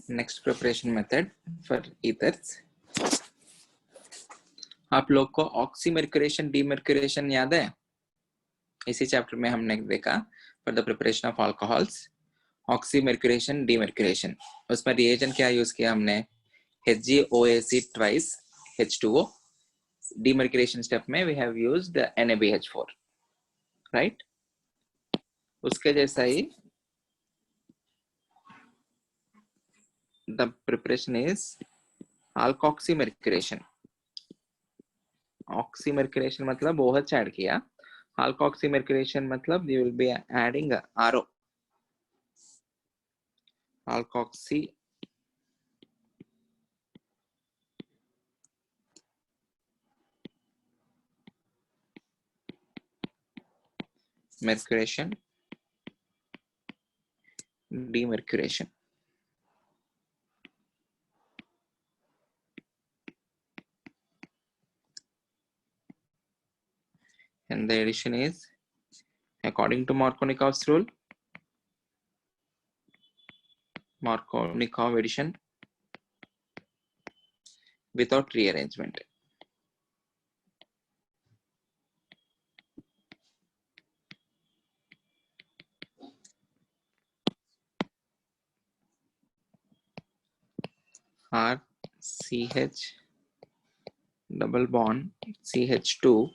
Next preparation method for ethers. आप लोग को ऑक्सीमर्क्यूरेशन डीमर्क्यूरेशन याद है? इसी चैप्टर में हमने देखा for the preparation of alcohols oxymercuration demercuration. उसमें रिएजेंट क्या यूज किया हमने? HgOAc twice H2O। Demercuration step में we have used NaBH4, right? उसके जैसा ही the preparation is alkoxymercuration. Oxymercuration मतलब OH ऐड किया, alkoxymercuration मतलब you will be adding RO, alkoxymercuration demercuration. And the addition is according to Markovnikov's rule, Markovnikov addition without rearrangement. RCH double bond CH2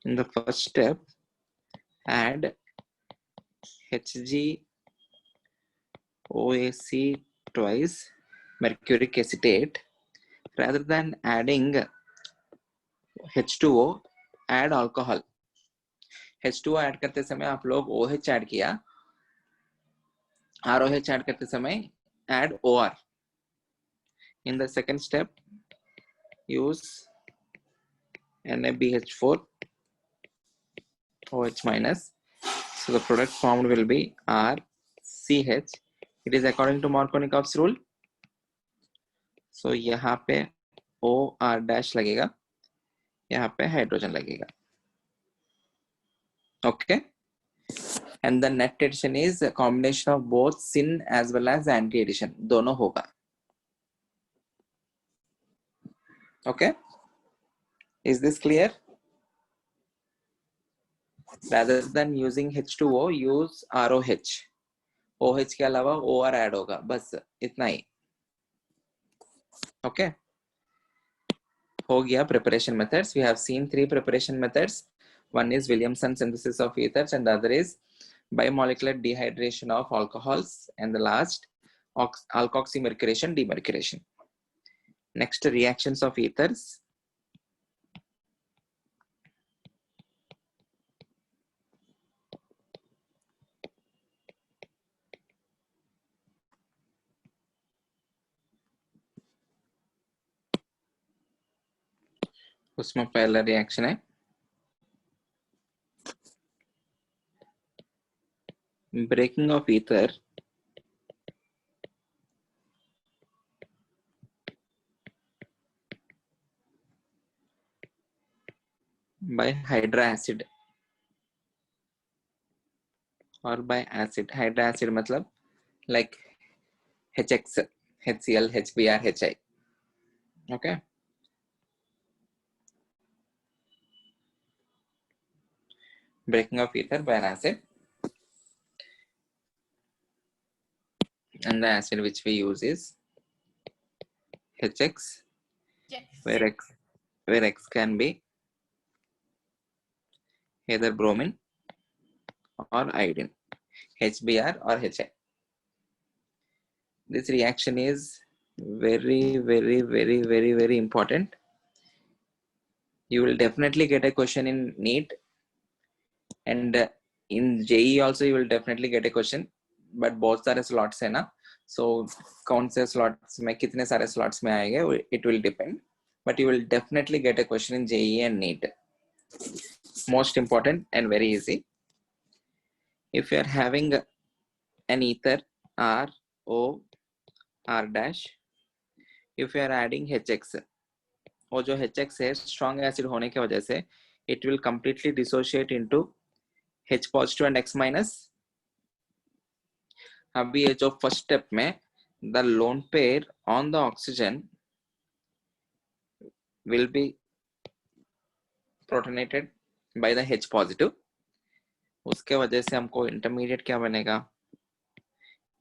in the first step, add HgOAc twice mercuric acetate. Rather than adding H2O, add alcohol. H2O add करते समय आप लोग OH add किया, ROH add करते समय add OR. In the second step, use NaBH4 OH minus. So the product formed will be RCH. It is according to Markovnikov's rule. So यहाँ पे OR dash लगेगा, यहाँ पे हाइड्रोजन लगेगा. Okay. And the net addition is a combination of both syn as well as anti addition. दोनों होगा. Okay. Is this clear? Rather than using H2O, use ROH. OH के अलावा OR ऐड होगा, बस इतना ही. Okay. हो गया preparation methods. We have seen 3 preparation methods. One is Williamson synthesis of ethers and the other is bimolecular dehydration of alcohols, and the last alkoxymercuration demercuration. Next, reactions of ethers. उसमें पहला reaction है breaking of ether by hydroacid or by acid. Hydroacid मतलब like HX, HCl, HBr, HI. Okay. Breaking of ether by an acid, and the acid which we use is HX, where X can be either bromine or iodine, HBr or HI. This reaction is very important. You will definitely get a question in NEET, and in JEE also you will definitely get a question, but बहुत सारे slots है ना, so कौन से slots में कितने सारे slots में आएंगे, it will depend, but you will definitely get a question in JEE and NEET. Most important and very easy. If you are having an ether RO R dash, if you are adding HX, वो जो HX है strong acid होने की वजह से it will completely dissociate into H positive and X minus. अभी ये जो फर्स्ट स्टेप में the lone pair on the oxygen will be protonated by the H positive. उसके वजह से हमको intermediate क्या बनेगा?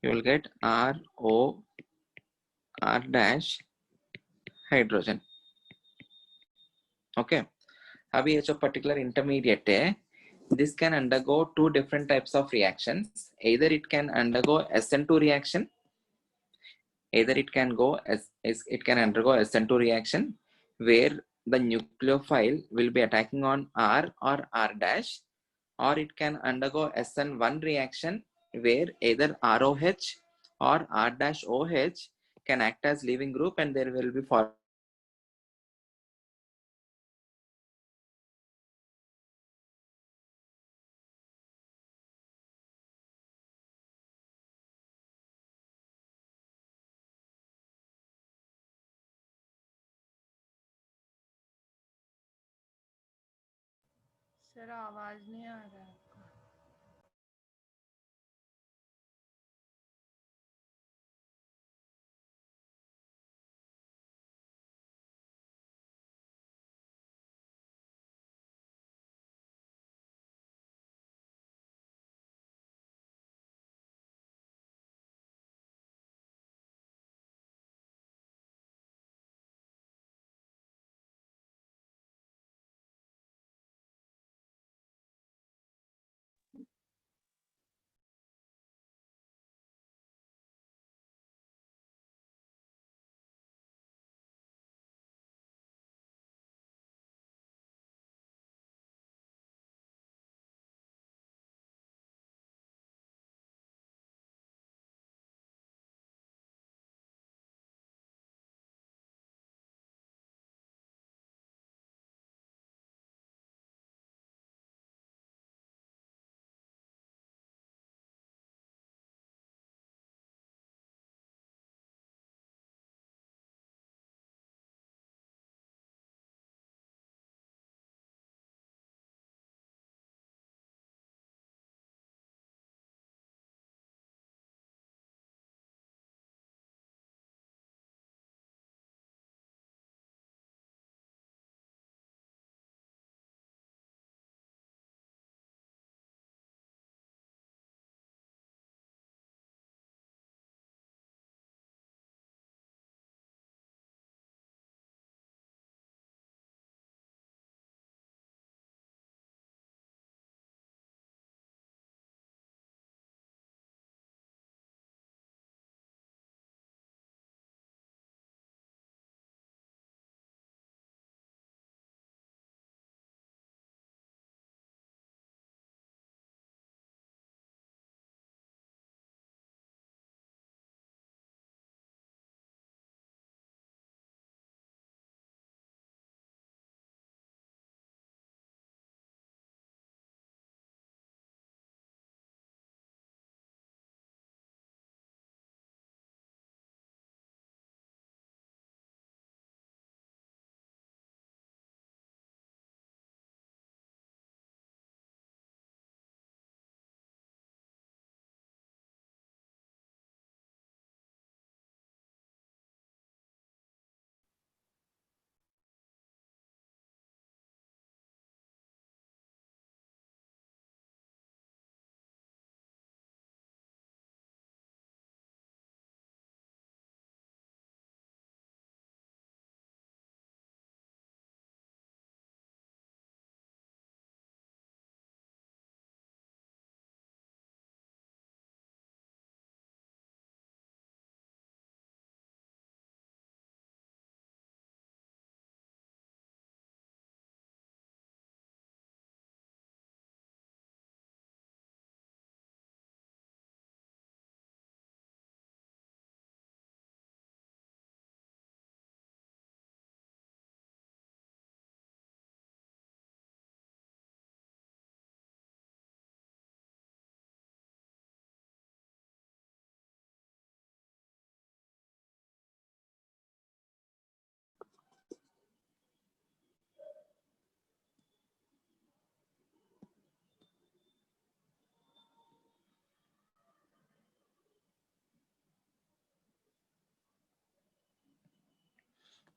You will get RO R dash hydrogen. Okay. अभी ये जो particular intermediate है, this can undergo two different types of reactions. Either it can undergo SN2 reaction. Either it can undergo SN2 reaction where the nucleophile will be attacking on R or R dash, or it can undergo SN1 reaction where either ROH or R dash OH can act as leaving group and there will be sir आवाज नहीं आ रहा है।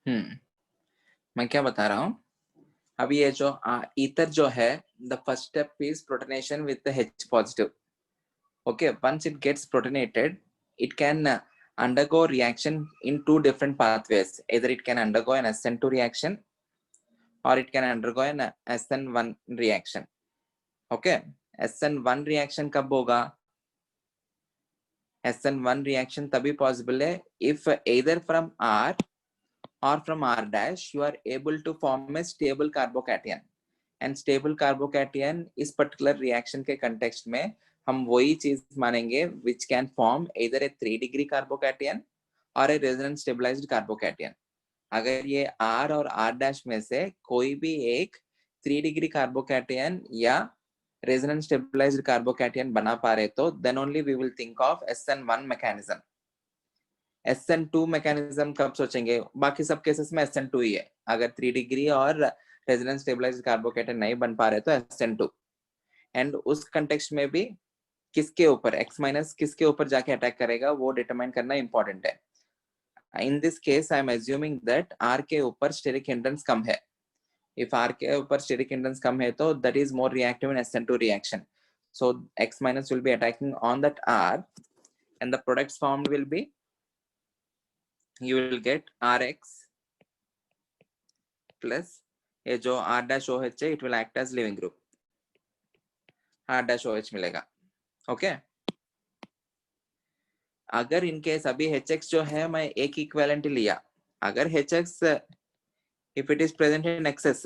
मैं क्या बता रहा हूँ अभी, ये जो ईथर जो है, the first step is protonation with the H positive. Okay, once it gets protonated, it can undergo reaction in two different pathways. Either it can undergo an SN2 reaction or it can undergo an SN1 reaction. Okay, SN1 reaction कब होगा? SN1 reaction तभी possible है if either from R or from R dash you are able to form a stable carbocation. And stable carbocation इस particular reaction के context में हम वही चीज मानेंगे which can form either a 3 degree carbocation or a resonance stabilized carbocation. अगर ये R और R dash में से कोई भी एक 3 degree carbocation या resonance stabilized carbocation बना पा रहे तो then only we will think of SN1 mechanism. SN2 mechanism कब सोचेंगे? बाकी सब केसेस में SN2 ही है. अगर 3 degree और resonance stabilized carbocation नहीं बन पा रहे तो SN2. एंड उस कंटेक्स्ट में भी किसके ऊपर X माइनस किसके ऊपर जाके अटैक करेगा वो डिटरमाइन करना इंपॉर्टेंट है. In this case I am assuming that R के ऊपर स्टेरिक हिंड्रेंस कम है. इफ R के ऊपर स्टेरिक हिंड्रेंस कम है तो that is more reactive in SN2 reaction. So X minus will be attacking on that R and the products formed will be, you will get Rx plus ये जो R dash OH है, it will act as leaving group. R dash OH मिलेगा. Okay, अगर इनके सभी HX जो है मैं एक इक्विवेलेंट लिया, अगर HX if it is present in excess,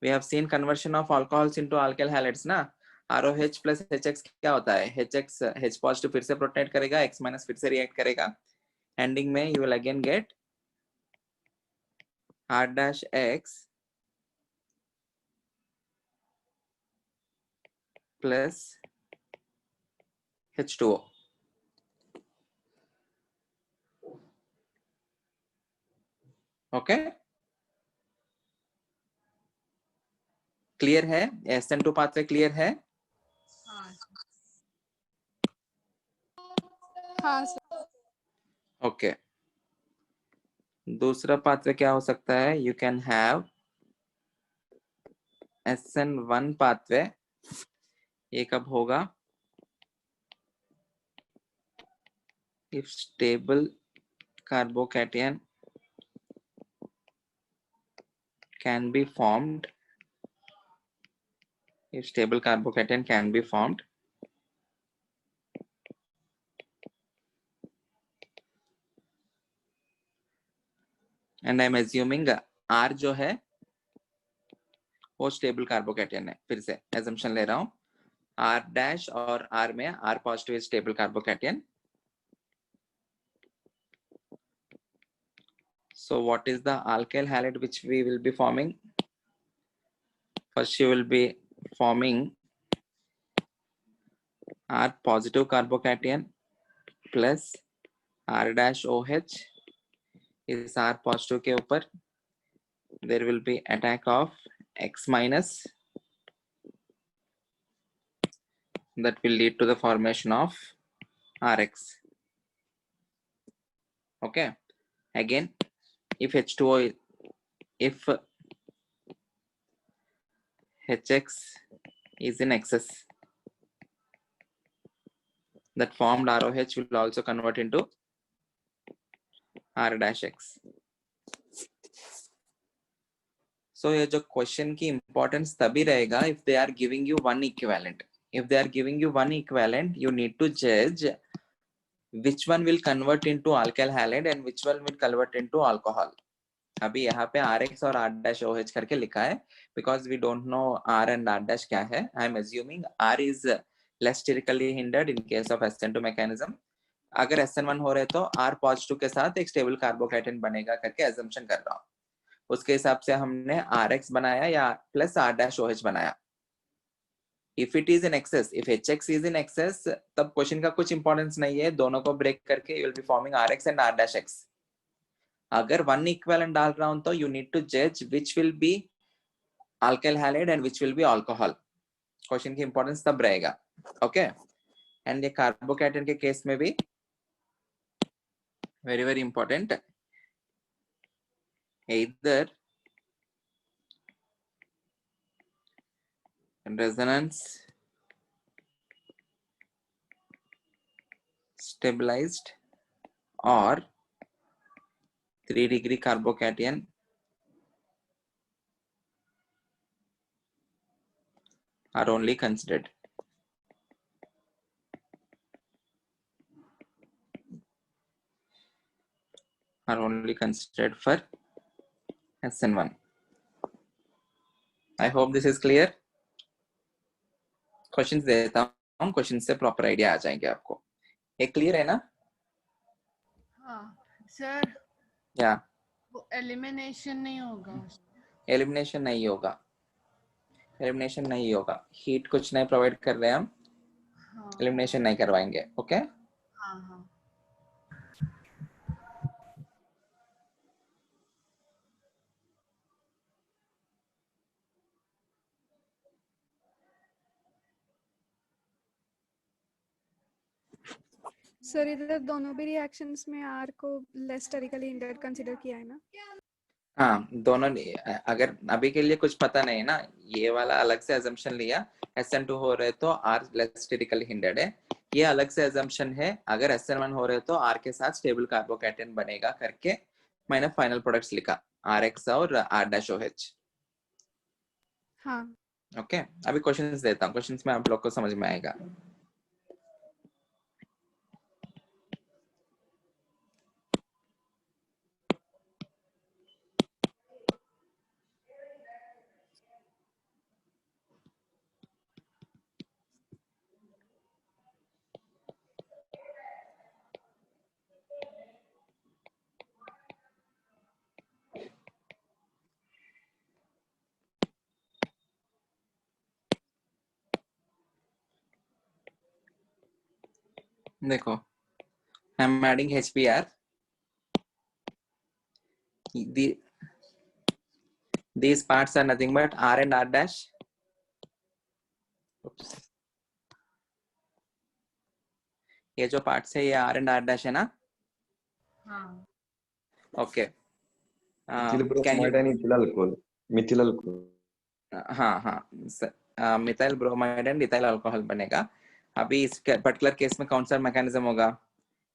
we have seen conversion of alcohols into alkyl halides ना, ROH plus HX क्या होता है? HX H positive फिर से प्रोटोनेट करेगा, X minus फिर से रिएक्ट करेगा, एंडिंग में you will again get R dash X plus H2O. Okay, clear है? SN2 पाथवे क्लियर है? हाँ सर। ओके, दूसरा पाथवे क्या हो सकता है? You can have SN1 pathway. ये कब होगा? if stable carbocation can be formed, if stable carbocation can be formed, and I'm assuming R जो है वो stable carbocation है. फिर से assumption ले रहा हूँ, R dash और R में R positive is stable carbocation. So what is the alkyl halide which we will be forming? First you will be forming R positive carbocation plus R dash OH. इस R positive के ऊपर there will be attack of X minus that will lead to the formation of Rx. Okay, again if H2O, if HX is in excess, that formed ROH will also convert into R dash X. So ये जो question की importance तभी रहेगा if they are giving you one equivalent. If they are giving you one equivalent, you need to judge which one will convert into alkyl halide and which one will convert into alcohol. अभी यहाँ पे RX और R dash OH करके लिखा है because we don't know R and R dash क्या है. I am assuming R is less sterically hindered in case of SN2 mechanism. अगर SN1 हो रहे तो R positive के साथ एक stable carbocation बनेगा करके assumption कर रहा हूँ. उसके हिसाब से हमने RX बनाया या plus R dash OH बनाया. If it is in excess, if HX is in excess, तब क्वेश्चन का कुछ इंपॉर्टेंस नहीं है, दोनों को ब्रेक करके you will be forming RX and R dash X. अगर वन इक्विवेलेंट डाल रहा हूं तो you need to judge which will be alkyl halide and which will be alcohol. Question की इंपॉर्टेंस तब रहेगा. ओके, एंड ये कार्बोकैटायन के केस में भी very very important. either resonance stabilized or 3-degree carbocation are only considered. Are only considered for SN1. I hope this is clear. Questions देता हूँ, question से प्रॉपर आइडिया आ जाएंगे आपको. ये क्लियर है ना? हाँ सर, या वो एलिमिनेशन नहीं होगा. एलिमिनेशन नहीं होगा. एलिमिनेशन नहीं होगा. हीट कुछ नहीं प्रोवाइड कर रहे हैं हम. हाँ एलिमिनेशन नहीं करवाएंगे. ओके. हाँ हाँ. सर इधर दोनों भी रिएक्शंस में आर को लेस स्टेरिकली हिंडर्ड कंसीडर किया है ना? हाँ, दोनों अगर अभी के लिए कुछ पता नहीं ना, ये वाला अलग से अजम्पशन लिया. SN2 हो रहे तो R लेस स्टेरिकली हिंडर्ड है. ये अलग से अजम्पशन है. अगर SN1 हो रहे तो R के साथ स्टेबल कार्बोकैटायन बनेगा करके मैंने फाइनल प्रोडक्ट्स लिखा, RX और R-OH. हाँ. ओके. अभी क्वेश्चंस देता हूँ. क्वेश्चंस में आप लोग को समझ में आएगा. देखो, I am adding HBr. These parts are nothing but R and R dash. Oops. ये जो पार्ट्स है ये R and R dash है ना? हाँ. Okay. Methyl Can you? bromide and ethyl alcohol. Methyl alcohol. हाँ हाँ, methyl bromide and ethyl alcohol बनेगा. अभी इस पर्टिकुलर केस में कौन सा मैकेनिज्म होगा?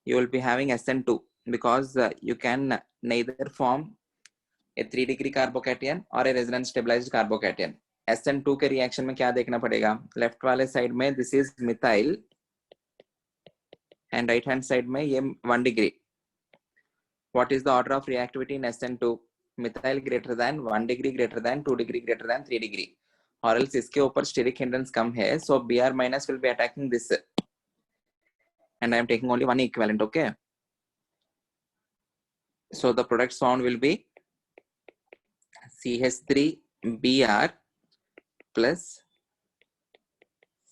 You will be having SN2 because you can neither form a 3-degree carbocation और a resonance stabilized carbocation. SN2 के रिएक्शन में क्या देखना पड़ेगा? लेफ्ट वाले साइड में this is methyl and right hand side में ये 1 degree. What is the order of reactivity in SN2? Methyl greater than 1 degree, greater than 2 degree, greater than 3 degree. Or else इसके ऊपर steric hindrance कम है, so Br minus will be attacking this, and I am taking only one equivalent. Okay. So the products found will be CH3Br plus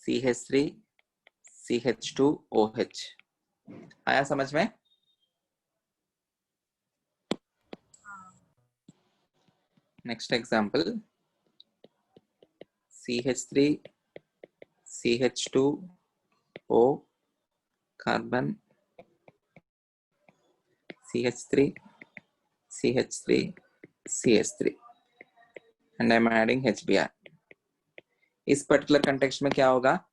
CH3CH2OH. आया समझ में? Next example, CH3CH2O carbon, CH3CH3CH3, and I'm adding HBr. इस particular context में क्या होगा?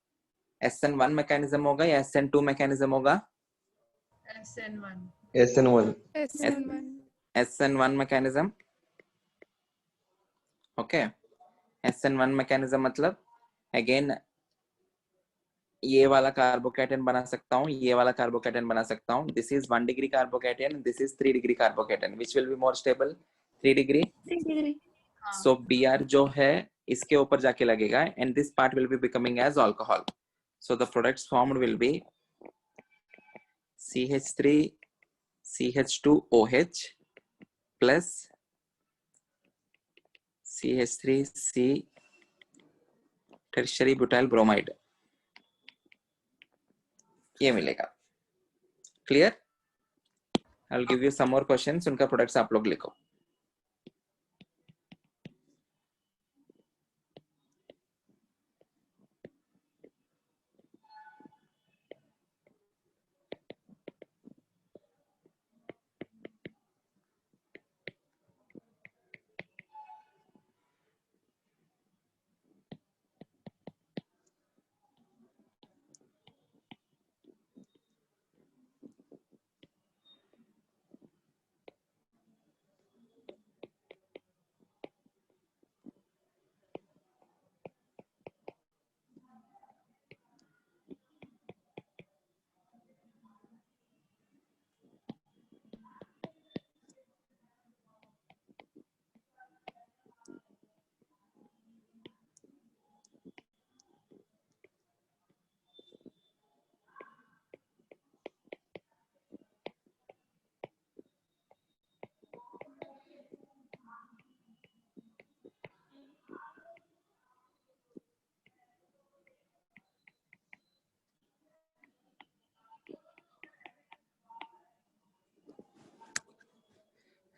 SN1 mechanism होगा या SN2 mechanism होगा? SN1. SN1. SN1. SN1 mechanism. Okay. SN1 mechanism मतलब अगेन ये वाला कार्बोकैटायन बना सकता हूँ, ये वाला कार्बोकैटायन बना सकता हूँ. This is 1 degree carbocation, this is 3 degree carbocation. Which will be more stable? 3 degree. 3 degree. So Br जो है इसके ऊपर जाके लगेगा and this part will be becoming as alcohol. So the products formed will be CH3CH2OH plus CH3C tertiary butyl bromide. ये मिलेगा. Clear? I will give you some more questions. उनका products आप लोग लिखो.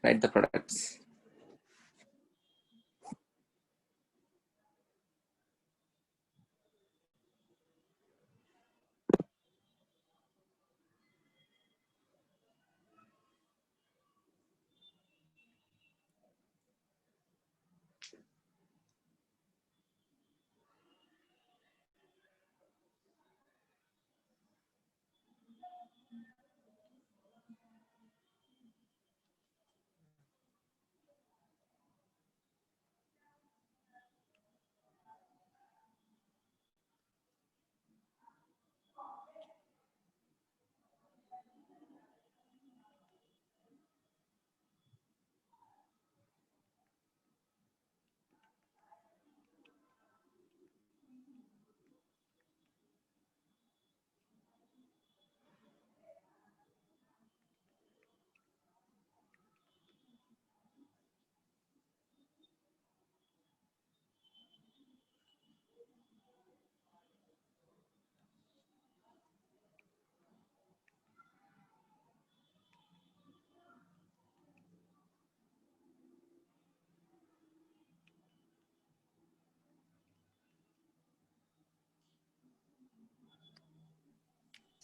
Write the products.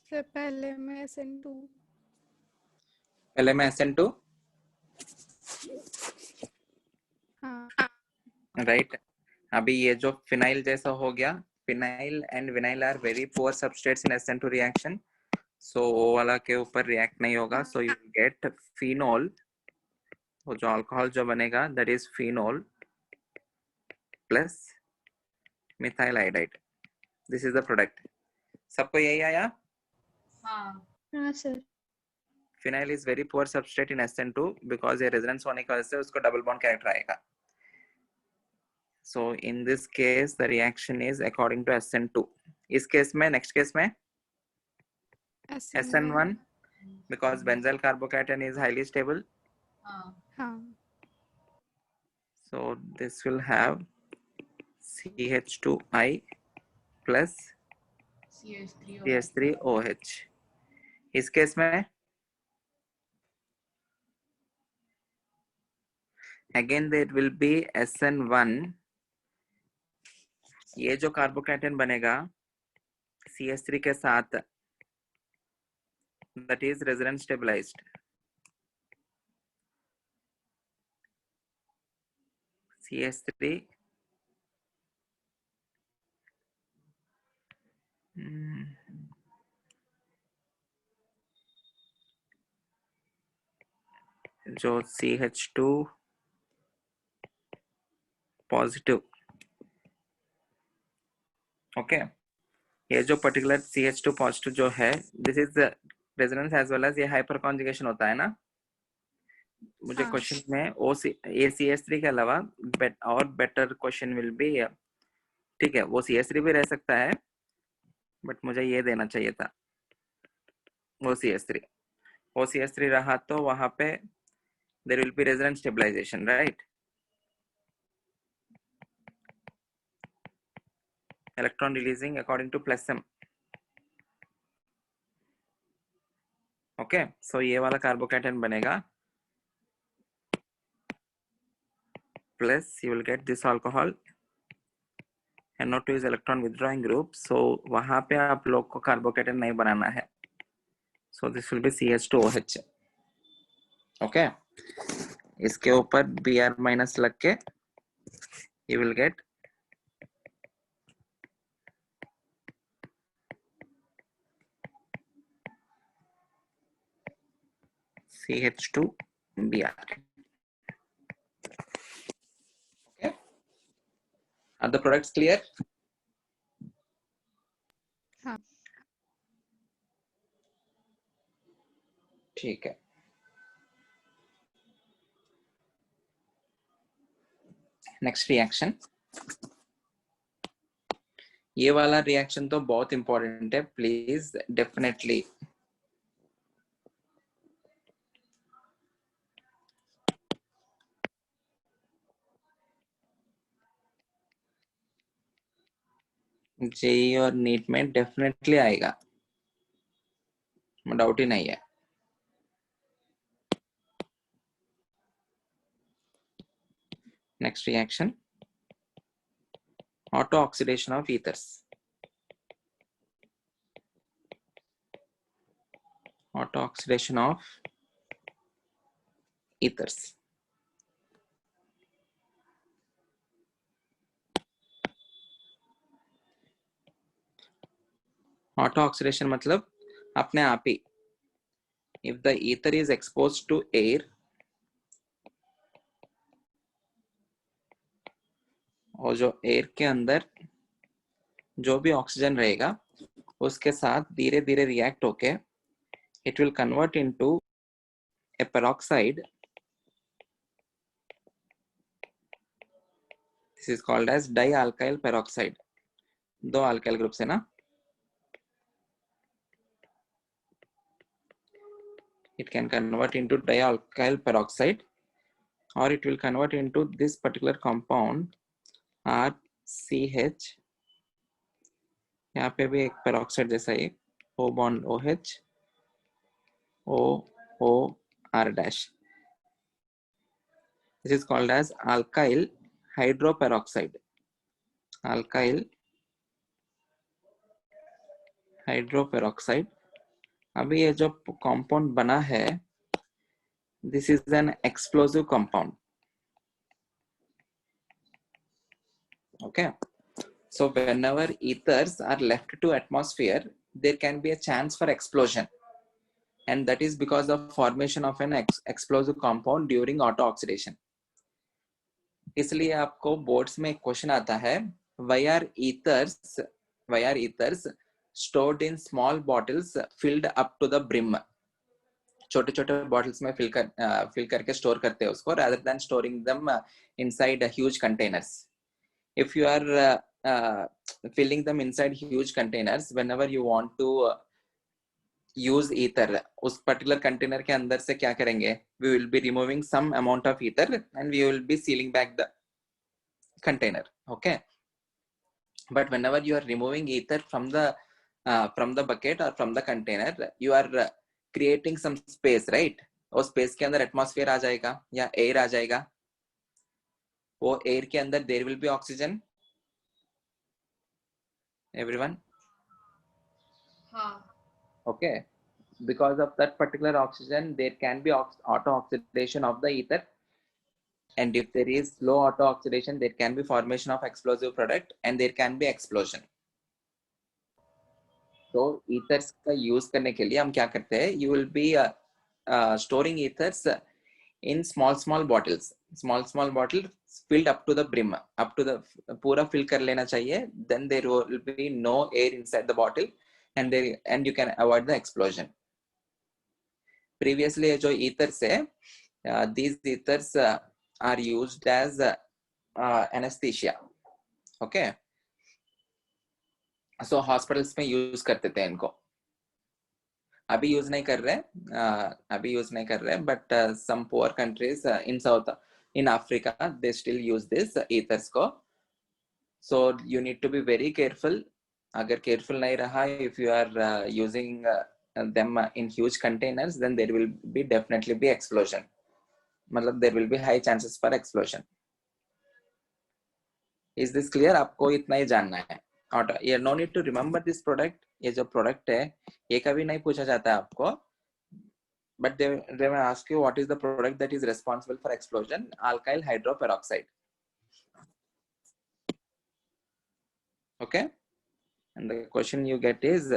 से पहले में SN2 पहले में SN2 हाँ राइट. अभी ये जो फिनाइल जैसा हो गया, phenyl and vinyl are very poor substrates in SN2 reaction, so वो वाला के ऊपर रिएक्ट नहीं होगा. सो यू गेट फिनोल, वो जो अल्कोहल जो बनेगा that is phenol plus methyl iodide. This is the product. सबको यही आया? हाँ. हाँ sir. Phenyl is very poor substrate in SN2 because ये रेजोनेंस होने की वजह से उसको डबल बॉन्ड कैरेक्टर आएगा. So in this case the reaction is according to SN2. इस केस में, नेक्स्ट केस में SN1 because benzyl carbocation is highly stable. हाँ. So this will have CH2I plus CH3OH. इस केस में again there will be SN1. ये जो carbocation बनेगा CH3 के साथ that is resonance stabilized. CH3 जो CH2 पॉजिटिव. ओके, ये जो पर्टिकुलर CH2 पॉजिटिव जो है this is resonance as well as ये हाइपर कॉन्जुगेशन होता है ना. मुझे क्वेश्चन में ये CH3 के अलावा और बेटर क्वेश्चन विल बी, ठीक है वो CH3 भी रह सकता है बट मुझे ये देना चाहिए था वो CH3 रहा तो वहां पे there will be resonance stabilization, right. Electron releasing according to plus m. Okay, so ये वाला कार्बोकैटायन बनेगा plus you will get this alcohol. NO2 is electron withdrawing group, so वहां पे आप लोग को कार्बोकैटायन नहीं बनाना है. So this will be CH2OH. Okay, इसके ऊपर Br माइनस लग के you will get CH2Br. Okay, are the products clear? हाँ. ठीक है. नेक्स्ट रिएक्शन, ये वाला रिएक्शन तो बहुत इंपॉर्टेंट है, प्लीज डेफिनेटली. जेई और नीट में डेफिनेटली आएगा, डाउट ही नहीं है. Next reaction, auto oxidation of ethers. Auto oxidation of ethers. Auto oxidation मतलब अपने आप ही, if the ether is exposed to air, और जो एयर के अंदर जो भी ऑक्सीजन रहेगा उसके साथ धीरे धीरे रिएक्ट होके it will convert into a peroxide. This is called as dialkyl peroxide. दो alkyl groups है ना, it can convert into dialkyl peroxide or it will convert into this particular compound RCH. यहाँ पे भी एक peroxide जैसा ही O bond OH OOR dash. This is called as alkyl hydroperoxide. Alkyl hydroperoxide. अभी ये जो compound बना है, this is an explosive compound. Okay. So whenever ethers are left to atmosphere, there can be a chance for explosion. And that is because of formation of an explosive compound during auto oxidation. इसलिए आपको boards में एक question आता है, why are ethers stored in small bottles filled up to the brim? छोटे छोटे bottles में fill करके store करते हैं उसको, rather than storing them inside huge containers. If you are filling them inside huge containers, whenever you want to use ether, उस particular container के अंदर से क्या करेंगे? We will be removing some amount of ether and we will be sealing back the container. Okay. But whenever you are removing ether from the bucket or from the container, you are creating some space, right? और space के अंदर atmosphere आ जाएगा या air आ जाएगा. वो air के अंदर there will be oxygen. Everyone? हाँ. Okay. Because of that particular oxygen, there can be auto oxidation of the ether. And if there is low auto oxidation, there can be formation of explosive product and there can be explosion. So ethers का use करने के लिए हम क्या करते हैं? You will be storing ethers in small bottles. Small bottles filled up to the brim, up to the पूरा fill कर लेना चाहिए. Then there will be no air inside the bottle, and you can avoid the explosion. Previously, जो ethers है, these ethers are used as anesthesia. Okay. So hospitals में use करते थे इनको. अभी use नहीं कर रहे, but some poor countries in Africa, they still use this ethers को. So you need to be very careful. अगर careful नहीं रहा, if you are using them in huge containers, then there will be definitely be explosion. मतलब there will be high chances for explosion. Is this clear? आपको इतना ही जानना है. और ये no need to remember this product. ये जो product है, ये कभी नहीं पूछा जाता है आपको. But they will ask you what is the product that is responsible for explosion? Alkyl hydroperoxide. Okay. And the question you get is,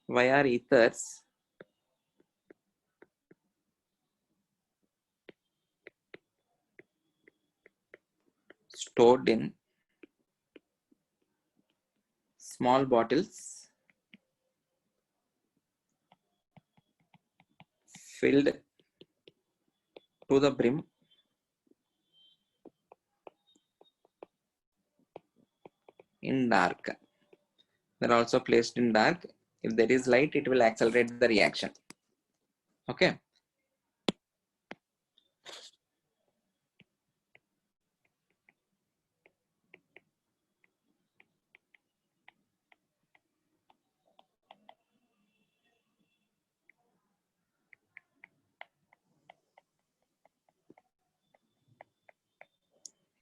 why are ethers stored in small bottles filled to the brim in dark? They're also placed in dark. If there is light, it will accelerate the reaction. Okay.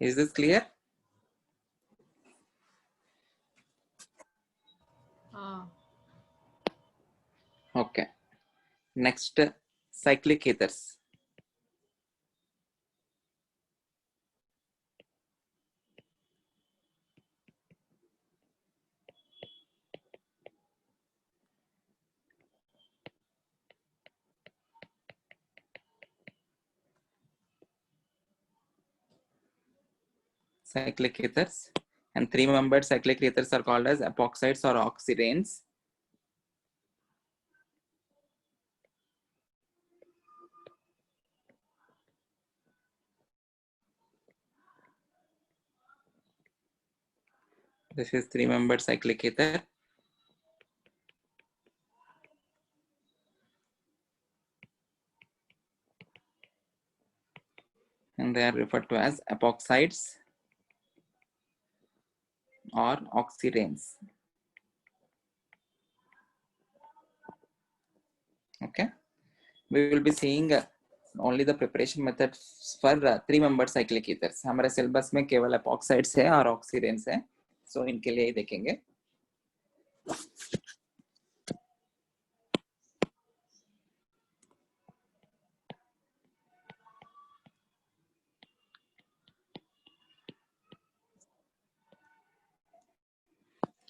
Is this clear? हाँ. Okay. Next, cyclic ethers. Cyclic ethers, and three-membered cyclic ethers are called as epoxides or oxidanes. This is three-membered cyclic ether. And they are referred to as epoxides or oxidanes. Okay, we will be seeing only the preparation methods for three-membered cyclic ethers. हमारे syllabus में केवल epoxides है और oxidanes है, so इनके लिए ही देखेंगे.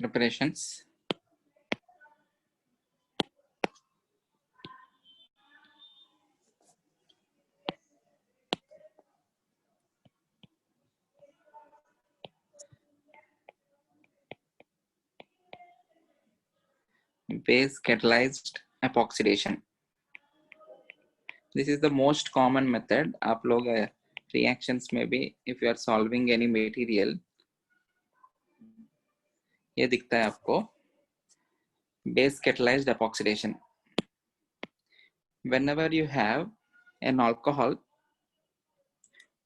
Preparations. Base catalyzed epoxidation. This is the most common method. आप लोग reactions में भी if you are solving any material, ये दिखता है आपको base catalyzed epoxidation. Whenever you have an alcohol,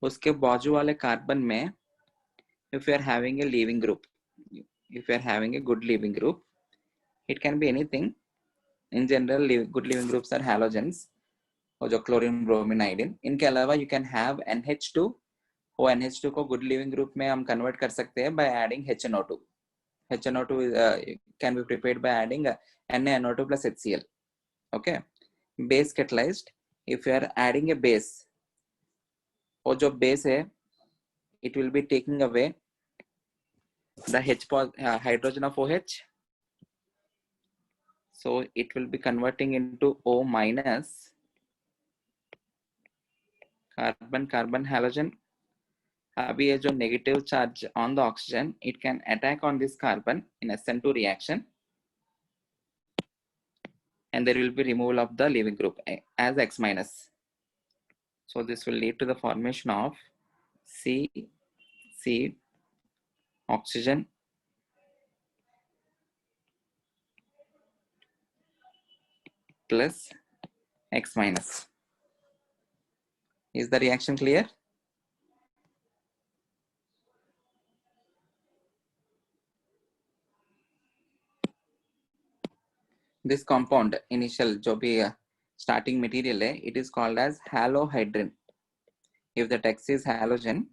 उसके बाजू वाले कार्बन में if you are having a leaving group, if you are having a good leaving group, it can be anything. In general, good leaving groups are halogens और जो chlorine, bromine, iodine. इनके अलावा you can have NH2. वो NH2 को good leaving group में हम convert कर सकते हैं by adding HNO2. HNO2 can be prepared by adding NaNO2 plus HCl. Okay. Base catalyzed. If you are adding a base, वो जो base है, it will be taking away the hydrogen of OH. So it will be converting into O minus carbon halogen. अभी ये जो negative charge on the oxygen, it can attack on this carbon in SN2 reaction, and there will be removal of the leaving group as X minus. So this will lead to the formation of C oxygen plus X minus. Is the reaction clear? This compound initial जो भी starting material है, it is called as halohydrin. If the text is halogen,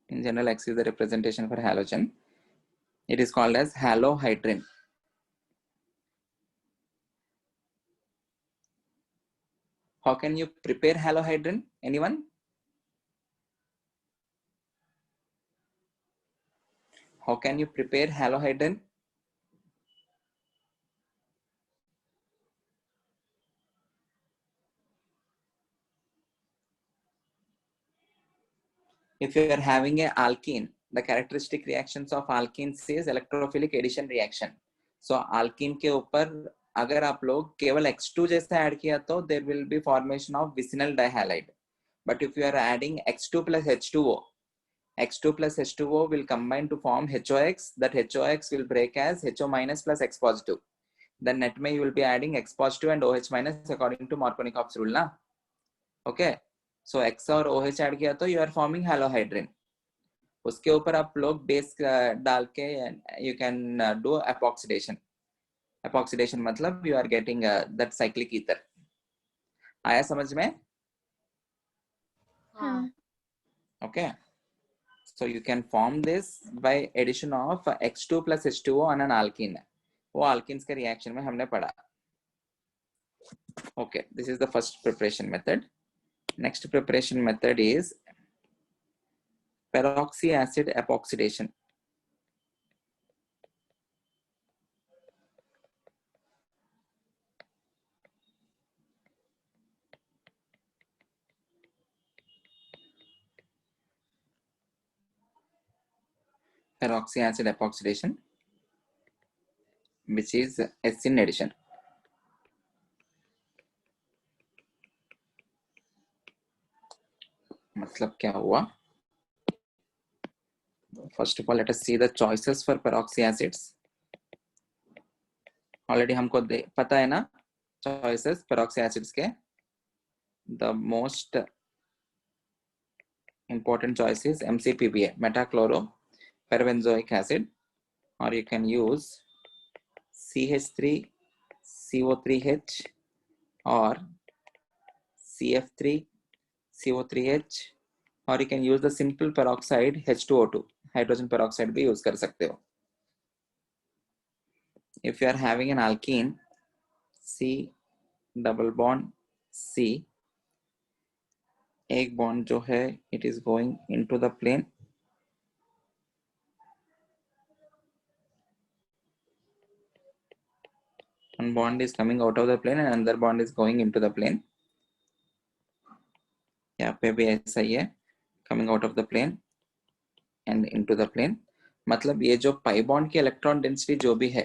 in general X is the representation for halogen, it is called as halohydrin. How can you prepare halohydrin? Anyone? How can you prepare halohydrin? If you are having a alkene, the characteristic reactions of alkenes is electrophilic addition reaction. So alkene के ऊपर अगर आप लोग केवल X2 जैसा add किया तो there will be formation of vicinal dihalide. But if you are adding X2 plus H2O, X2 plus H2O will combine to form HOX. That HOX will break as HO minus plus X positive. Then net में you will be adding X positive and OH minus according to Markovnikov's rule ना. Okay. So X और OH add किया तो you are forming halohydrin. उसके ऊपर आप लोग base डाल के you can do epoxidation. Epoxidation मतलब you are getting that cyclic ether. आया समझ में? हाँ. Okay, so you can form this by addition of H2 plus H2O on an alkene. वो alkenes के reaction में हमने पढ़ा. Okay, this is the first preparation method. Next preparation method is peroxy acid epoxidation. Peroxy acid epoxidation, which is acid addition. मतलब क्या हुआ? First of all, let us see the choices for peroxy acids. Already हमको पता है ना choices peroxy acids के. The most important choice is MCPBA, metachlorobenzoic acid, or you can use CH3 CO3H or CF3 CO3H, or you can use the simple peroxide H2O2, hydrogen peroxide भी use कर सकते हो. If you are having an alkene, C double bond C, एक bond जो है it is going into the plane, one bond is coming out of the plane and another bond is going into the plane. यहाँ पे भी ऐसा ही है, coming out of the plane and into the plane. मतलब ये जो pi bond की electron density जो भी है,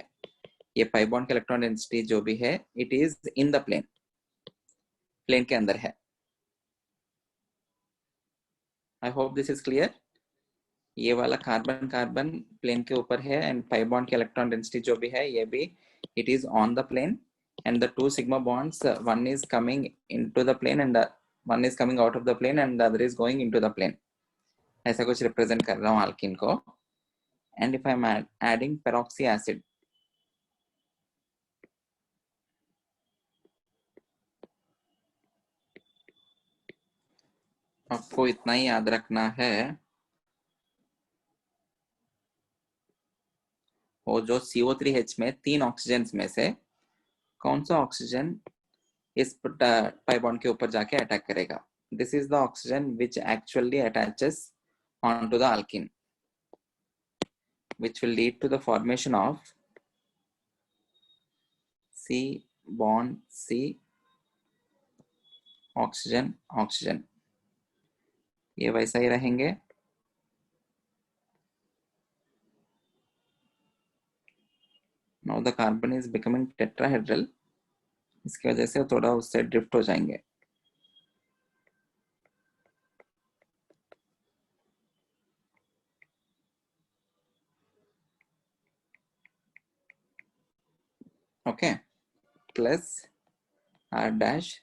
ये pi bond की electron density जो भी है, it is in the plane, plane के अंदर है. I hope this is clear. ये वाला कार्बन कार्बन प्लेन के ऊपर है and pi bond की electron density जो भी है, ये भी it is on the plane, and the two sigma bonds, one is coming into the plane and one is coming out of the plane and the other is going into the plane. ऐसा कुछ represent कर रहा हूँ alkene को. And if I am adding peroxy acid, आपको इतना ही याद रखना है, वो जो CO3H में 3 ऑक्सीजन में से कौन सा ऑक्सीजन इस पाई बॉन्ड के ऊपर जाके अटैक करेगा. This is the oxygen which actually attaches onto the alkene, which will lead to the formation of C bond C, oxygen oxygen. ये वैसा ही रहेंगे. Now the carbon is becoming tetrahedral. इसकी वजह से थोड़ा उससे ड्रिफ्ट हो जाएंगे. Okay, plus R dash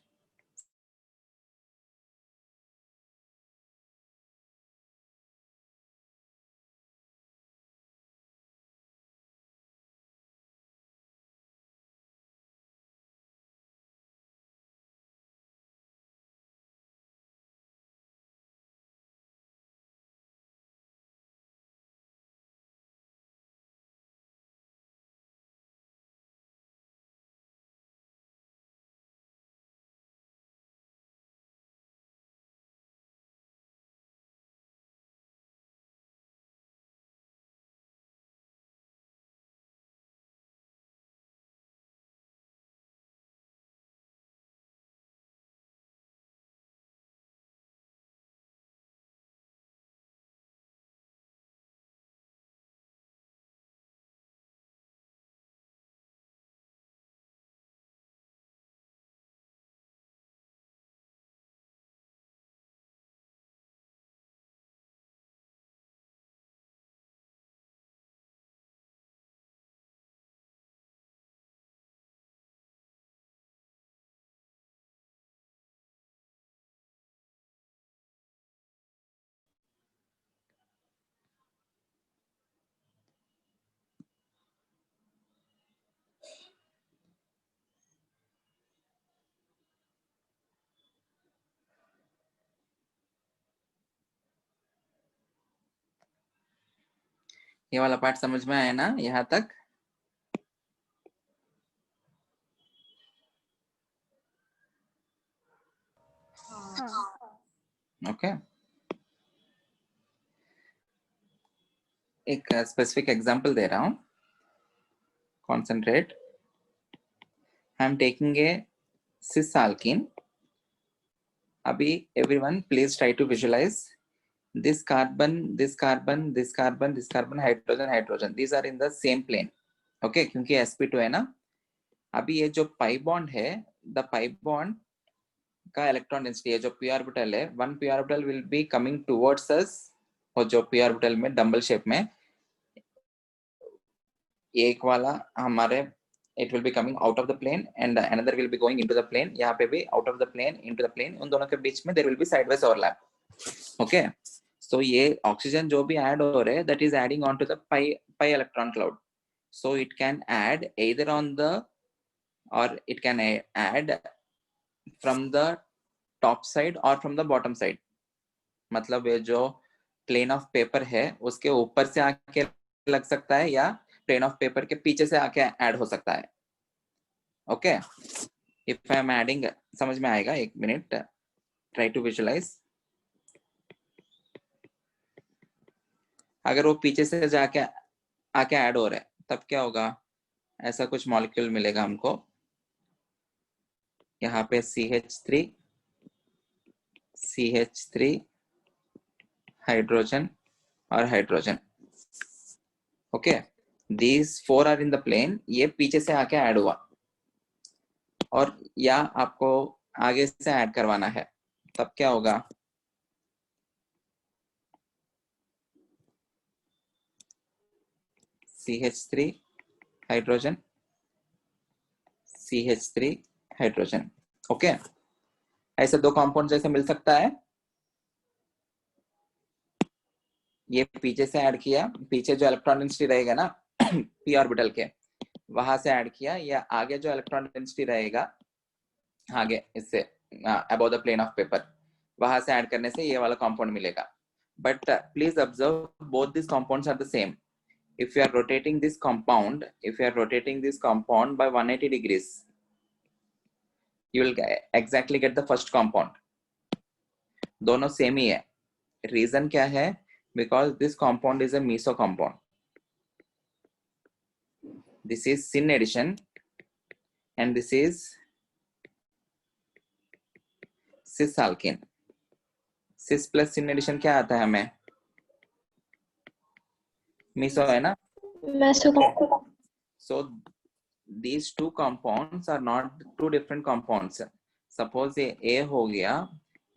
ये वाला पार्ट समझ में आया ना यहाँ तक? हाँ ओके, एक स्पेसिफिक एग्जांपल दे रहा हूँ, concentrate. I am taking a cis alkene. अभी everyone please try to visualize this carbon, this carbon, this carbon, this carbon, hydrogen, hydrogen. These are in the same plane. Okay, क्योंकि sp2 है ना. अभी ये जो pi bond है, the pi bond का electron density है, जो p ऑर्बिटल है, one p orbital will be coming towards us, और जो p ऑर्बिटल में डम्बल शेप में एक वाला हमारे it will be coming out of the plane and another will be going into the plane. यहाँ पे भी out of the plane into the plane, उन दोनों के बीच में there will be sideways overlap. Okay, so ये ऑक्सीजन जो भी ऐड हो रहे हैं, that is adding on to the pi electron cloud. So it can add either on the, or it can add from the top side or from the bottom side. मतलब ये जो plane of paper है उसके ऊपर से आके लग सकता है, या plane of paper के पीछे से आके ऐड हो सकता है. Okay, if I am adding, समझ में आएगा? एक मिनट, ट्राई टू विजुअलाइज. अगर वो पीछे से जाके आके ऐड हो रहा है तब क्या होगा? ऐसा कुछ मॉलिक्यूल मिलेगा हमको. यहाँ पे CH3, CH3, हाइड्रोजन और hydrogen. Okay, these 4 are in the plane. ये पीछे से आके ऐड हुआ, और या आपको आगे से ऐड करवाना है, तब क्या होगा? CH3 hydrogen, CH3 hydrogen. Okay, ऐसे दो कंपाउंड जैसे मिल सकता है. ये पीछे से ऐड किया, पीछे जो इलेक्ट्रॉन डेंसिटी रहेगा ना p ऑर्बिटल के, वहां से ऐड किया, या आगे जो इलेक्ट्रॉन डेंसिटी रहेगा आगे इससे above the plane of paper, वहां से ऐड करने से ये वाला कंपाउंड मिलेगा. But please observe, both this compounds are the same. if you are rotating this compound by 180 degrees, you will exactly get the first compound. दोनों same ही है. Reason क्या है? because this compound is a meso compound. This is syn addition and this is cis alkene. cis plus syn addition क्या आता है हमें? meso है ना? So these two compounds are not two different compounds. Suppose ये A हो गया,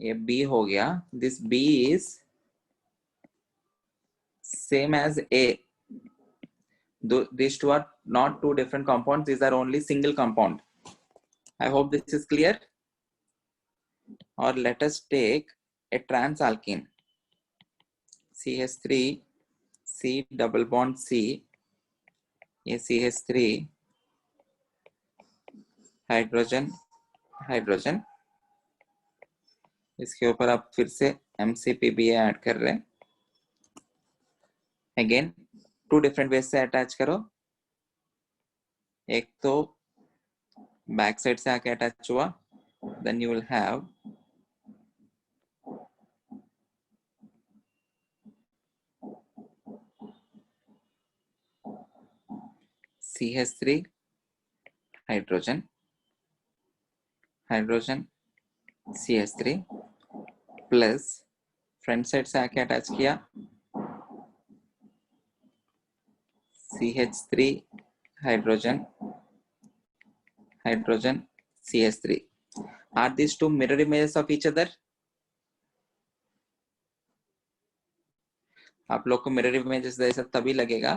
ये B हो गया. This B is same as A. These two are not two different compounds. These are only single compound. I hope this is clear. Or let us take a trans alkene. CH3, C double bond C. ये CH3 hydrogen, hydrogen. इसके ऊपर आप फिर से MCPBA add कर रहे हैं. Again 2 different ways से अटैच करो. एक तो बैक साइड से आके अटैच हुआ, then you will have CH3 hydrogen, hydrogen CH3 plus front side से आके अटैच किया CH3 hydrogen, hydrogen CH3. Are these two mirror images of each other? आप लोग को मिरर इमेजेस जैसा तभी लगेगा.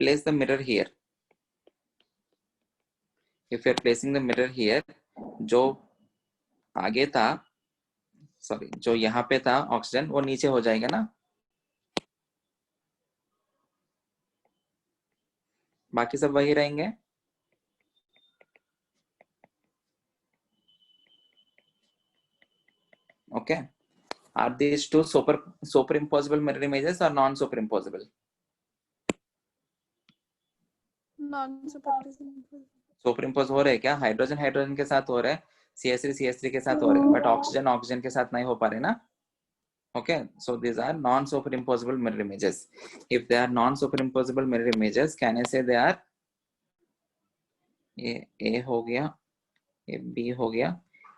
Place the mirror here. If you are placing the mirror here, जो आगे था, सॉरी, जो यहाँ पे था ऑक्सीजन, वो नीचे हो जाएगा ना. बाकी सब वही रहेंगे. Okay. Are these two superimposable mirror images or non-superimposable? Non superimpose super impose हो रहे हैं क्या? हाइड्रोजन हाइड्रोजन के साथ हो रहे हैं, CH3 के साथ हो रहे हैं, बट ऑक्सीजन ऑक्सीजन के साथ नहीं हो पा रहे ना. Okay, so these are non-superimposable mirror images. If they are non-superimposable mirror images, can I say they are A हो गया, A B हो गया,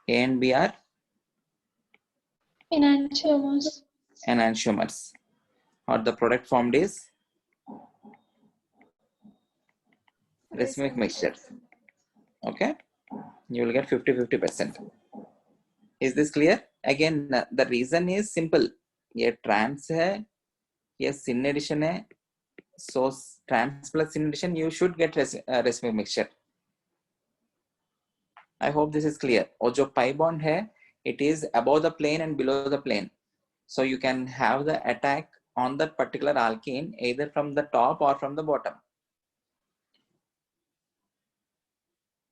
A and B are enantiomers, enantiomers, or the product formed is racemic mixture. Okay, you will get 50-50%. Is this clear? Again, the reason is simple. ये trans है, ये syn addition है, so trans plus syn addition, you should get racemic mixture. I hope this is clear. और जो pi bond है, it is above the plane and below the plane, so you can have the attack on that particular alkene either from the top or from the bottom.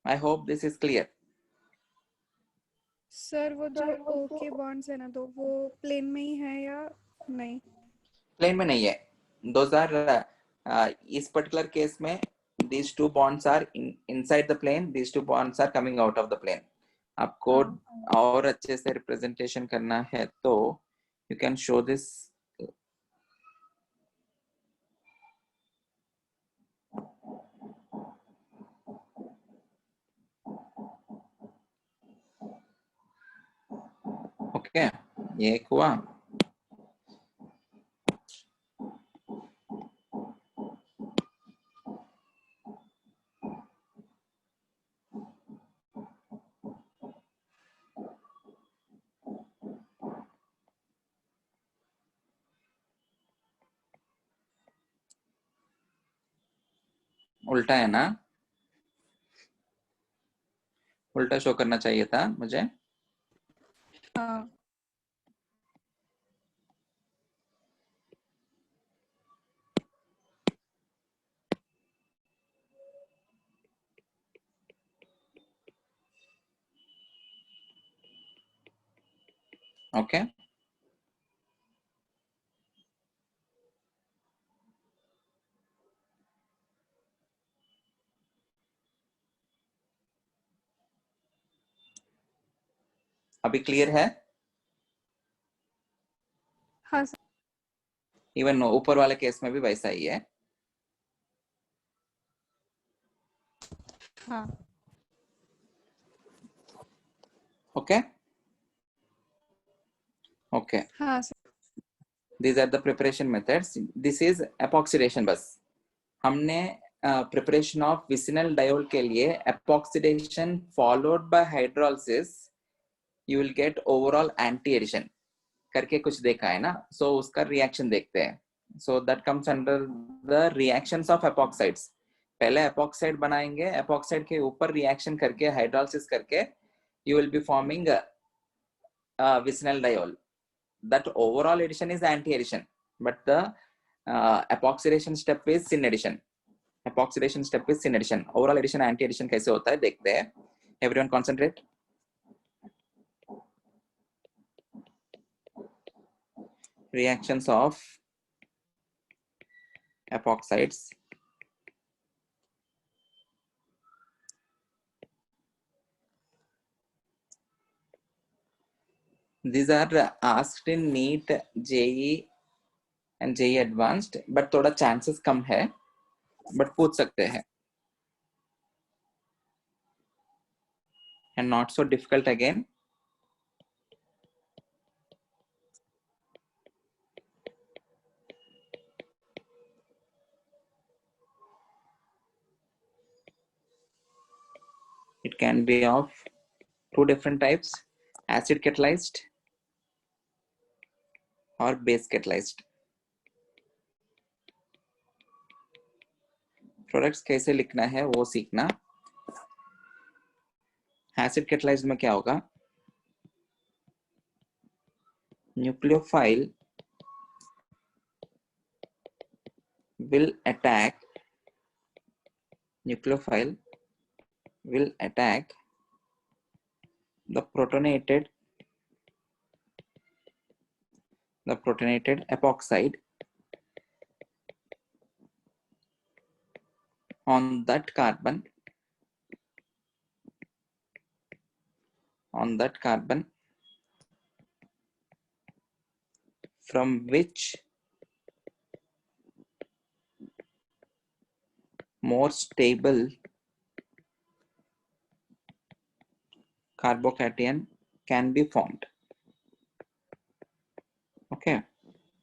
I hope this is clear. Sir वो जो O के bonds है ना, तो वो plane में ही है या नहीं? प्लेन में नहीं है. Those are इस particular case में these two bonds are inside the plane, these two bonds are coming out of the plane. आपको और अच्छे से रिप्रेजेंटेशन करना है तो you can show this. Okay, ये एक हुआ. उल्टा है ना? उल्टा शो करना चाहिए था मुझे. हाँ. Okay. अभी क्लियर है? हाँ सर. इवन ऊपर वाले केस में भी वैसा ही है. हाँ. Okay. Okay. हाँ sir. These are the preparation methods. This is epoxidation बस. हमने preparation of vicinal diol के लिए epoxidation followed by hydrolysis, you will get overall anti-addition करके कुछ देखा है ना. So उसका reaction देखते हैं. So that comes under the reactions of epoxides. पहले epoxide बनाएंगे, epoxide के ऊपर reaction करके hydrolysis करके you will be forming vicinal diol. That overall addition is anti-addition, but the epoxidation step is syn addition. Epoxidation step is syn addition. Overall addition anti-addition कैसे होता है देखते हैं. Everyone concentrate. Reactions of epoxides. These are asked in NEET, JEE and JEE Advanced, but थोड़ा chances कम है, but पूछ सकते हैं. And not so difficult again. It can be of two different types, acid catalyzed or base catalyzed. Products कैसे लिखना है वो सीखना. Acid catalyzed में क्या होगा? Nucleophile will attack the protonated epoxide on that carbon from which more stable carbocation can be formed. Okay,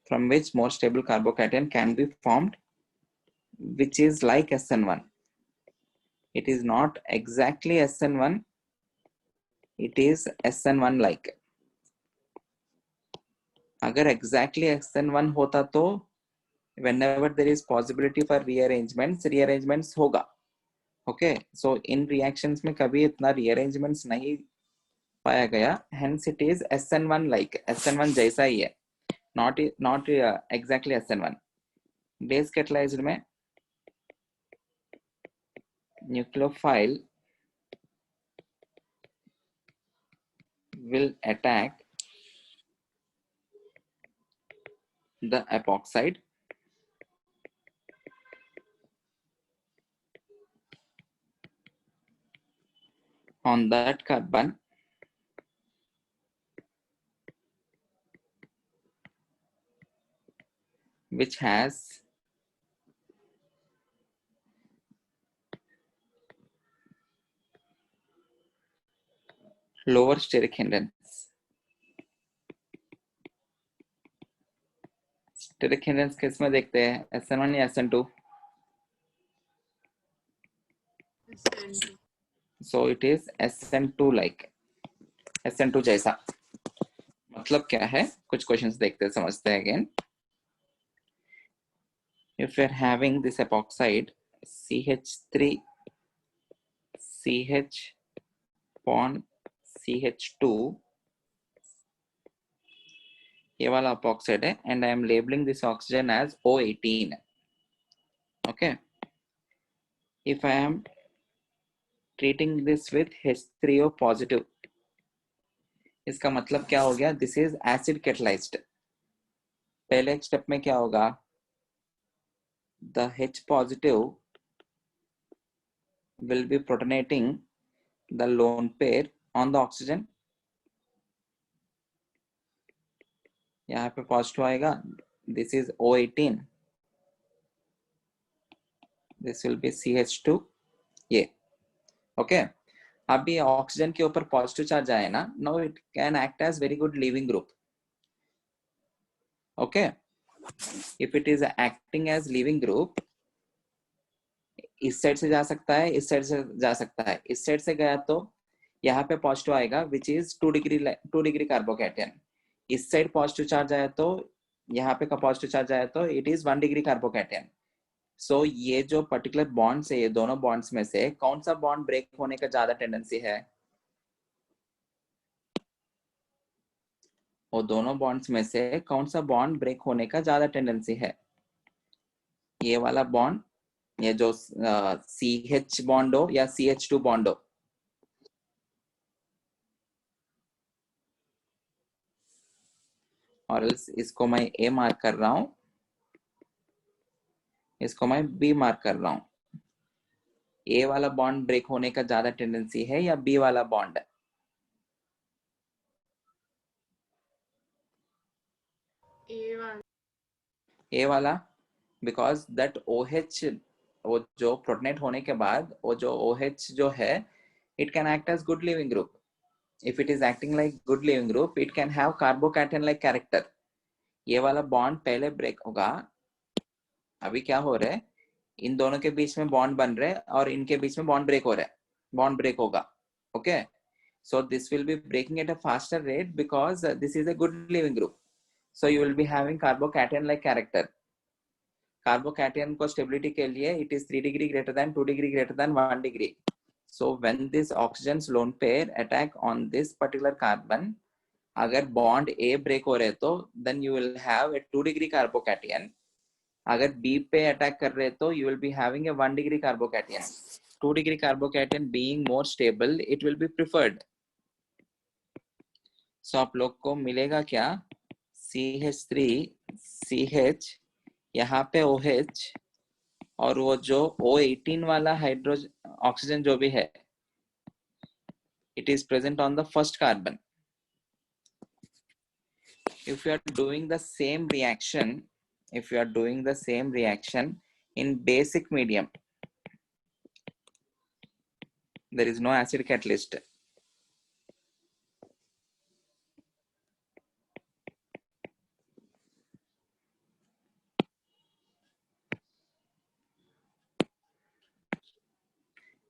from which more stable carbocation can be formed, which is like SN1. It is not exactly SN1, it is SN1 like. अगर exactly SN1 होता तो whenever there is possibility for rearrangements होगा. Okay, so in reactions में कभी इतना rearrangements नहीं पाया गया, hence it is SN1 like, SN1 जैसा ही है, not exactly SN1. Base catalyzed में nucleophile will attack the epoxide on that carbon which has lower steric hindrance. Steric hindrance किस में देखते हैं, SN1 या SN2? SN2. So it is SN2 like, SN2 जैसा. मतलब क्या है, कुछ क्वेश्चंस देखते समझते हैं again. If we are having this epoxide CH3 CH bond CH2, ये वाला epoxide है, and I am labeling this oxygen as O18. Okay, if I am treating this with H3O positive, इसका मतलब क्या हो गया, this is acid catalyzed. पहले step में क्या होगा, the H positive will be protonating the lone pair on the oxygen. यहाँ पे पॉजिटिव आएगा, this is O18, this will be CH2, ये. Okay, अब ये ऑक्सीजन के ऊपर पॉजिटिव चार्ज आए ना, now it can act as very good leaving group. Okay, if it is acting as leaving group, इस साइड से जा सकता है, इस साइड से जा सकता है. इस साइड से गया तो यहाँ पे पॉजिटिव आएगा, which is 2 डिग्री कार्बोकैटायन. इस साइड पॉजिटिव चार्ज आया तो यहाँ पे का पॉजिटिव चार्ज आया तो इट इज 1 डिग्री कार्बोकैटायन. सो ये जो पर्टिकुलर बॉन्ड्स है, ये दोनों बॉन्ड्स में से कौन सा बॉन्ड ब्रेक होने का ज्यादा टेंडेंसी है? वो दोनों बॉन्ड्स में से कौन सा बॉन्ड ब्रेक होने का ज्यादा टेंडेंसी है? ये वाला बॉन्ड, ये जो CH बॉन्ड हो या CH2 बॉन्ड हो. और इसको मैं A मार्क कर रहा हूं, इसको मैं B मार्क कर रहा हूं. A वाला बॉन्ड ब्रेक होने का ज्यादा टेंडेंसी है या B वाला बॉन्ड? A वाला, बिकॉज दैट OH, वो जो प्रोटोनेट होने के बाद वो जो OH जो है, it can act as good leaving group. If it is acting like good leaving group, it can have carbocation like character. ये वाला बॉन्ड पहले ब्रेक होगा. अभी क्या हो रहा है, इन दोनों के बीच में बॉन्ड बन रहे हैं और इनके बीच में बॉन्ड ब्रेक हो रहा है, बॉन्ड ब्रेक होगा. Okay, so this will be breaking at a faster rate because this is a good leaving group. So you will be having carbocation like character. Carbocation को stability के लिए it is 3 degree greater than 2 degree greater than 1 degree. So when this oxygen's lone pair attack on this particular carbon, अगर bond A break हो रहे तो then you will have a 2 degree carbocation. अगर B पे attack कर रहे तो you will be having a 1 degree carbocation. 2 degree carbocation being more stable, it will be preferred. So आप लोग को मिलेगा क्या, CH3 CH, यहाँ पे OH और वो जो O18 वाला हाइड्रोजन ऑक्सीजन जो भी है, it is present on the first carbon. If you are doing the same reaction, in basic medium, there is no acid catalyst.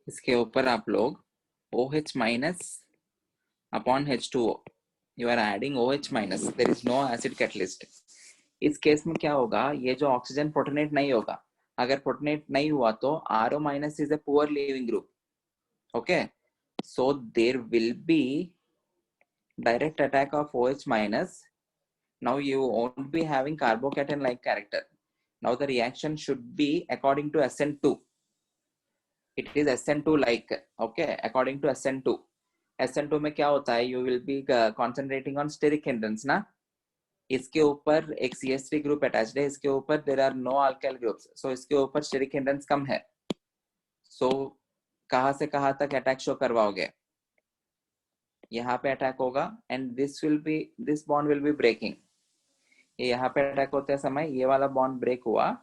इसके ऊपर आप लोग OH minus upon H2O, you are adding OH minus, there is no acid catalyst. इस case में क्या होगा, ये जो ऑक्सीजन प्रोटोनेट नहीं होगा. अगर प्रोटोनेट नहीं हुआ तो RO minus is a poor leaving group. Okay, so there will be direct attack of OH minus. Now you won't be having carbocation like character. Now the reaction should be according to SN2. It is SN2 like. Okay, according to SN2. SN2 में क्या होता है, you will be concentrating on steric hindrance ना. इसके ऊपर एक CH3 group attached है, इसके ऊपर there are no alkyl groups, so इसके ऊपर steric hindrance कम है. So कहाँ से कहाँ तक अटैक शो करवाओगे, यहाँ पे अटैक होगा and this bond will be breaking. ये यहाँ पे अटैक होते समय ये वाला बॉन्ड ब्रेक हुआ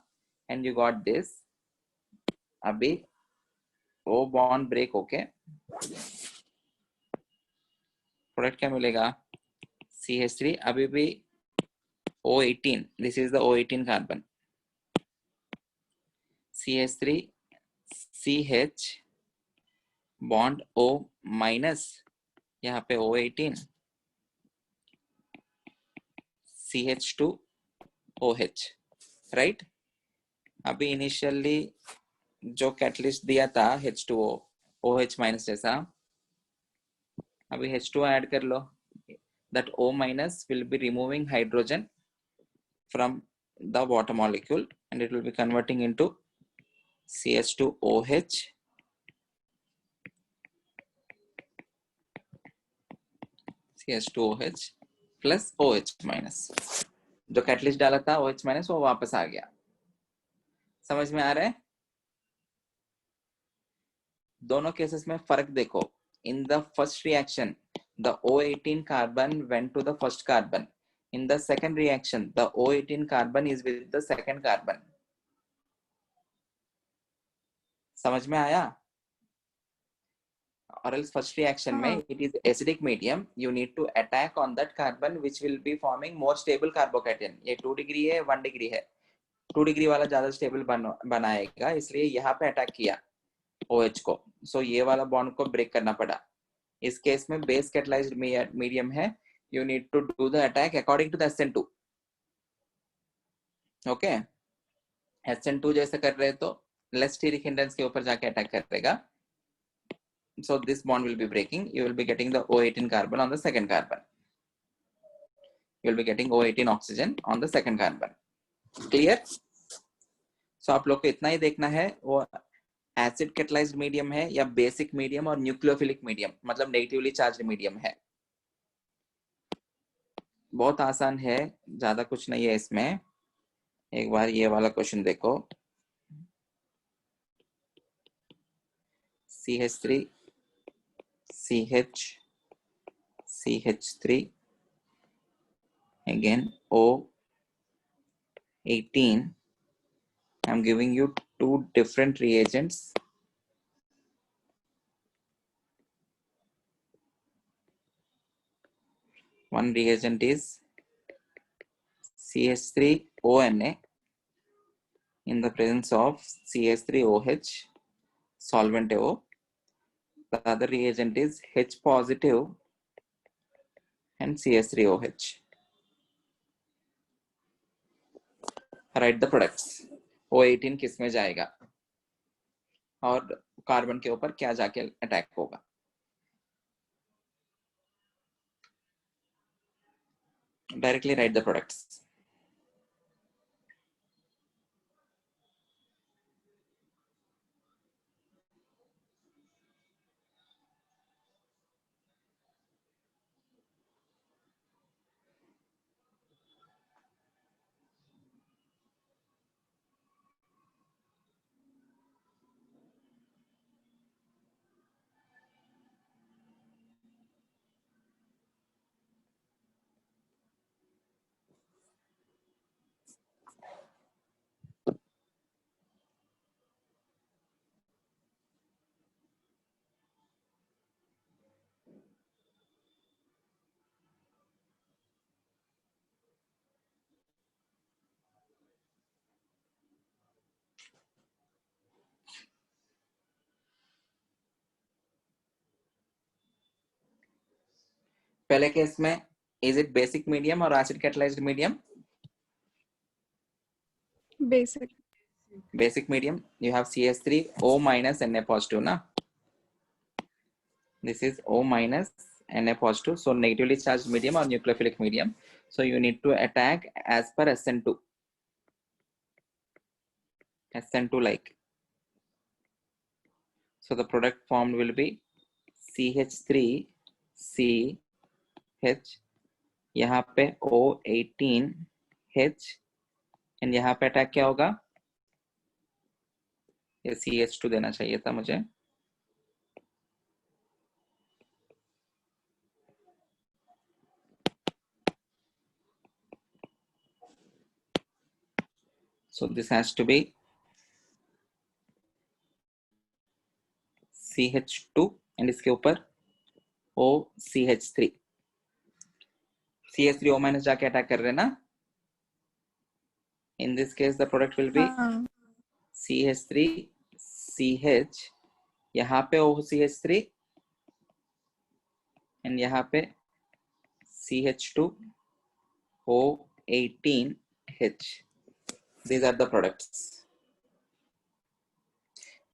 and you got this. अभी वो बॉन्ड ब्रेक होके प्रोडक्ट क्या मिलेगा, CH3, अभी भी O18, this is the O18 carbon, CH3 CH bond O minus, यहाँ पे O18 CH2 OH, right? अभी इनिशियली जो कैटलिस्ट दिया था H2O OH माइनस जैसा, अभी H2O ऐड कर लो. That O minus will be removing hydrogen from the water molecule and it will be converting into CH2OH CH2OH plus OH minus. जो catalyst डाला था OH माइनस वो वापस आ गया. समझ में आ रहा है? दोनों केसेस में फर्क देखो. In the first reaction, the O18 carbon went to the first carbon. In the second reaction, the O18 carbon is with the second carbon. समझ में आया? Or else first reaction में it is acidic medium, you need to attack on that carbon which will be forming more stable carbocation. ये 2 degree है, 1 degree है. 2 degree वाला ज्यादा stable बनाएगा, इसलिए यहाँ पे अटैक किया OH को. सो ये वाला बॉन्ड को ब्रेक करना पड़ा. इस केस में बेस कैटलाइज्ड मीडियम है, you need to do the attack according to the SN2. Okay, SN2 जैसे कर रहे तो लेस स्टेरिक हिंड्रेंस के ऊपर जाके अटैक करेगा. So this bond will be breaking. You will be getting the O18 carbon on the second carbon. You will be getting O18 oxygen on the second carbon. Clear? So आप लोग को इतना ही देखना है, वो एसिड कैटलाइज्ड मीडियम है या basic medium और न्यूक्लियोफिलिक मीडियम, मतलब नेगेटिवली चार्ज्ड मीडियम है. बहुत आसान है, ज्यादा कुछ नहीं है इसमें. एक बार ये वाला क्वेश्चन देखो. CH3 CH CH3 again O18. I'm giving you 2 different reagents. One reagent is CH3ONA in the presence of CH3OH, solvent O. The other reagent is H positive and CH3OH. Write the products. O18 किस में जाएगा और carbon के ऊपर क्या जाके attack होगा. Directly write the products. पहले केस में is it basic medium or acid catalyzed medium? Basic. Basic medium. You have CH3 O minus Na positive na. This is O minus Na positive, so negatively charged medium or nucleophilic medium. So you need to attack as per SN2 like. So the product formed will be CH3 CH, यहाँ पे O18H, and यहाँ पे attack क्या होगा? ये CH2 देना चाहिए था मुझे. So this has to be CH2 and इसके ऊपर OCH3. CH3 O minus जाके अटैक कर रहे हैं ना. In this case the product will be हाँ. CH3 CH, यहाँ पे OCH3 एंड यहाँ पे CH2 O18H. These are the products.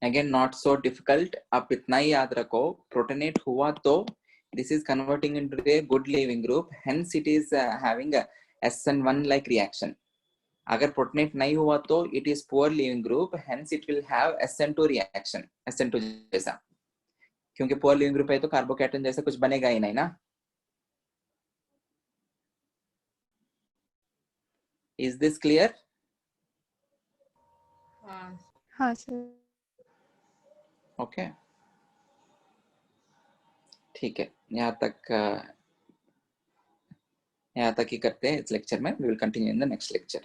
Again, not so difficult. आप इतना ही याद रखो, protonate हुआ तो this is converting into a good leaving group, hence it is having a SN1 like reaction. अगर protonate नहीं हुआ तो it is poor leaving group, hence it will have SN2 reaction, SN2 जैसा. क्योंकि poor leaving group है तो कार्बोकैटन जैसा कुछ बनेगा ही नहीं ना. Is this clear? हाँ सर. Okay. ठीक है, यहाँ तक ही करते हैं इस लेक्चर में. We will continue in the next lecture.